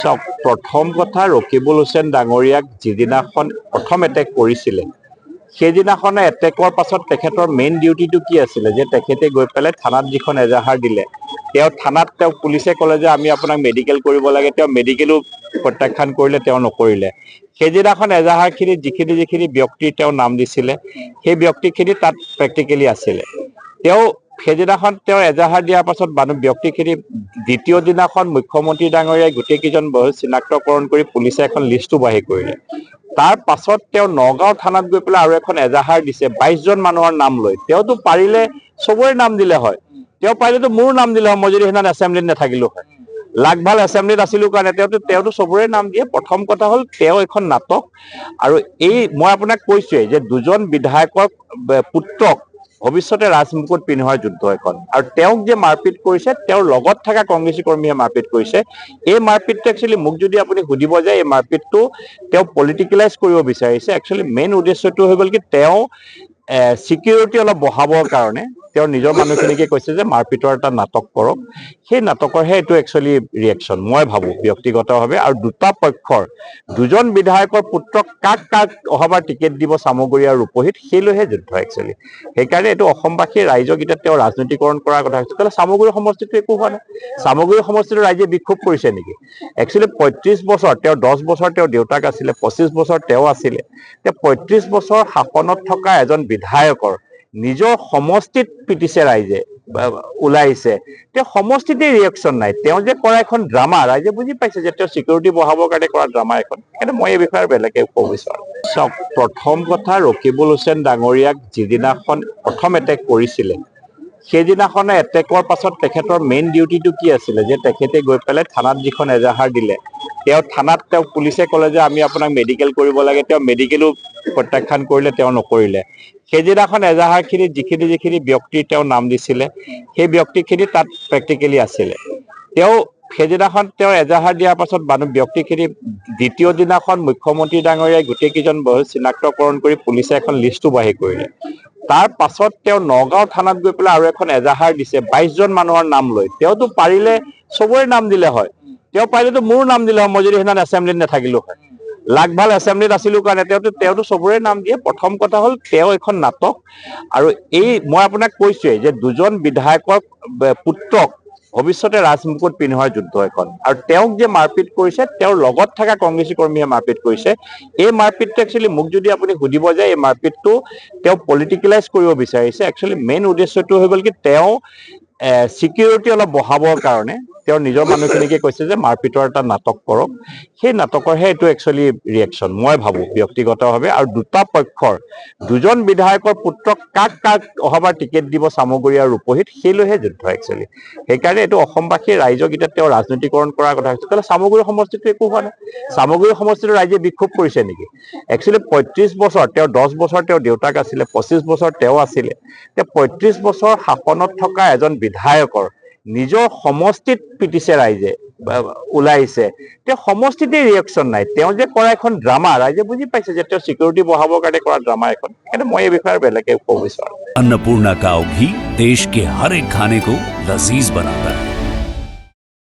চাওক, প্ৰথম কথা ৰকিবুল হুছেইন ডাঙৰীয়াক যিদিনাখন প্ৰথম এটেক কৰিছিলে সেইদিনাখনে এটেকৰ পাছত তেখেতৰ মেইন ডিউটিটো কি আছিলে যে তেখেতে গৈ পেলাই থানাত যিখন এজাহাৰ দিলে থানাত পুলিচে ক'লে যে আমি আপোনাক মেডিকেল কৰিব লাগে, মেডিকেলো প্ৰত্যাখ্যান কৰিলে, নকৰিলে। সেইদিনাখন এজাহাৰখিনি যিখিনি ব্যক্তিৰ নাম দিছিলে সেই ব্যক্তিখিনি তাত প্ৰেক্টিকেলি আছিলে। সেইদিনাখন এজাহাৰ দিয়াৰ পাছত ব্যক্তিখিনি দ্বিতীয় দিনাখন মুখ্যমন্ত্ৰী ডাঙৰীয়াই গোটেইকেইজন চিনাক্তকৰণ কৰি পুলিচে এখন লিষ্টটো বাহিৰ কৰিলে। তাৰ পাছত নগাঁও থানাত গৈ পেলাই আৰু এখন এজাহাৰ দিছে 22জন মানুহৰ নাম লৈ। তেওঁতো পাৰিলে চবৰে নাম দিলে হয়, পাৰিলেতো মোৰো নাম দিলে হয়, মই যদি সেইদিনা এছেম্বলিত নাথাকিলো হয়। লাগভাল এছেম্বলিত আছিলো কাৰণে তেওঁতো চবৰে নাম দিয়ে। প্ৰথম কথা হ'ল এখন নাটক, আৰু মই আপোনাক কৈছোৱেই যে দুজন বিধায়কৰ পুত্ৰক ভৱিষ্যতে ৰাজমুকুট পিন্ধোৱাৰ যুদ্ধ এখন, আৰু তেওঁক যে মাৰপিট কৰিছে তেওঁৰ লগত থকা কংগ্ৰেছী কৰ্মীয়ে মাৰপিট কৰিছে। এই মাৰপিটটো একচুৱেলি মোক যদি আপুনি সুধিব যে এই মাৰপিটটো পলিটিকেলাইজ কৰিব বিচাৰিছে, একচুৱেলি মেইন উদ্দেশ্যটো হৈ গ'ল কি চিকিউৰিটি অলপ বঢ়াবৰ কাৰণে নিজৰ মানুহখিনিকে কৈছে যে মাৰপিটৰ এটা নাটক কৰক। সেই নাটকৰহে এইটো একচুৱেলি ৰিয়েকশ্যন মই ভাবো ব্যক্তিগতভাৱে। আৰু দুটা পক্ষৰ দুজন বিধায়কৰ পুত্ৰক কাক অহাবাৰ টিকেট দিব চামগুৰি আৰু ৰূপহীত, সেইলৈহে যুদ্ধ একচুৱেলি। সেইকাৰণে এইটো অসমবাসী ৰাইজক এতিয়া ৰাজনীতিকৰণ কৰাৰ কথা হৈছে। তাহলে চামগুৰি সমষ্টিটো একো হোৱা নাই। চামগুৰি সমষ্টিটো ৰাইজে বিক্ষোভ কৰিছে নেকি? একচুৱেলি 35 বছৰ 10 বছৰ দেউতাক আছিলে, 25 বছৰ আছিলে। 35 বছৰ শাসনত থকা এজন বিধায়কৰ নিজৰ সমষ্টিত পিটিছে ৰাইজে, ওলাইছে, সমষ্টিতে ৰিয়েকশ্যন নাই। যে কৰা এখন ড্ৰামা ৰাইজে বুজি পাইছে যে চিকিউৰিটি বঢ়াবৰ কাৰণে কৰা ড্ৰামা এখন। সেইকাৰণে মই এই বিষয়ে বেলেগে ক'ব বিচাৰো। চাওক, প্ৰথম কথা ৰকিবুল হুছেইন ডাঙৰীয়াক যিদিনাখন প্ৰথম এটেক কৰিছিলে সেইদিনাখনে এটেকৰ পাছত তেখেতৰ মেইন ডিউটিটো কি আছিলে যে তেখেতে গৈ পেলাই থানাত যিখন এজাহাৰ দিলে থানাত পুলিচে ক'লে যে আমি আপোনাক মেডিকেল কৰিব লাগে, মেডিকেলো প্ৰত্যাখ্যান কৰিলে, নকৰিলে। সেইদিনাখন এজাহাৰখিনি যিখিনি ব্যক্তিৰ নাম দিছিলে সেই ব্যক্তিখিনি তাত প্ৰেক্টিকেলি আছিলে। সেইদিনাখন এজাহাৰ দিয়াৰ পাছত ব্যক্তিখিনি দ্বিতীয় দিনাখন মুখ্যমন্ত্ৰী ডাঙৰীয়াই গোটেইকেইজন চিনাক্তকৰণ কৰি পুলিচে এখন লিষ্টটো বাহিৰ কৰিলে। তাৰ পাছত নগাঁও থানাত গৈ পেলাই আৰু এখন এজাহাৰ দিছে 22জন মানুহৰ নাম লৈ। তেওঁতো পাৰিলে চবৰে নাম দিলে হয়, পাৰিলেতো মোৰো নাম দিলে হয়, মই যদি সেইদিনা এছেম্বলিত নাথাকিলো হয়। লাগভাল এছেম্বলিত আছিলো কাৰণে তেওঁতো চবৰে নাম দিয়ে। প্ৰথম কথা হ'ল এখন নাটক, আৰু মই আপোনাক কৈছোৱেই যে দুজন বিধায়কৰ পুত্ৰক ভৱিষ্যতে ৰাজমুকুট পিন্ধোৱাৰ যুদ্ধ এখন, আৰু তেওঁক যে মাৰপিট কৰিছে তেওঁৰ লগত থকা কংগ্ৰেছী কৰ্মীয়ে মাৰপিট কৰিছে। এই মাৰপিটটো একচুৱেলি মোক যদি আপুনি সুধিব যে এই মাৰপিটটো পলিটিকেলাইজ কৰিব বিচাৰিছে, একচুৱেলি মেইন উদ্দেশ্যটো হৈ গ'ল কি চিকিউৰিটি অলপ বঢ়াবৰ কাৰণে নিজৰ মানুহখিনিকে কৈছে যে মাৰপিটৰ এটা নাটক কৰক। সেই নাটকৰহে এইটো একচুৱেলি ৰিয়েকশ্যন মই ভাবো ব্যক্তিগতভাৱে। আৰু দুটা পক্ষৰ দুজন বিধায়কৰ পুত্ৰক কাক অহাবাৰ টিকেট দিব চামগুৰি আৰু ৰূপহীত, সেইলৈহে যুদ্ধ একচুৱেলি। সেইকাৰণে এইটো অসমবাসী ৰাইজক এতিয়া ৰাজনীতিকৰণ কৰাৰ কথা হৈছে। তাহলে চামগুৰি সমষ্টিটো একো হোৱা নাই। চামগুৰি সমষ্টিটো ৰাইজে বিক্ষোভ কৰিছে নেকি? একচুৱেলি 35 বছৰ 10 বছৰ দেউতাক আছিলে, 25 বছৰ আছিলে। 35 বছৰ শাসনত থকা এজন বিধায়কৰ নিজৰ সমষ্টিত পিটিছে ৰাইজে, ওলাইছে, সমষ্টিতে ৰিয়েকশ্যন নাই। যে কৰা এখন ড্ৰামা ৰাইজে বুজি পাইছে যে চিকিউৰিটি বঢ়াবৰ কাৰণে কৰা ড্ৰামা এখন। সেইকাৰণে মই এই বিষয়ে বেলেগে ক'ব বিচাৰো। अन्नपूर्णा काव घी देश के हर एक खाने को लजीज बनाता है।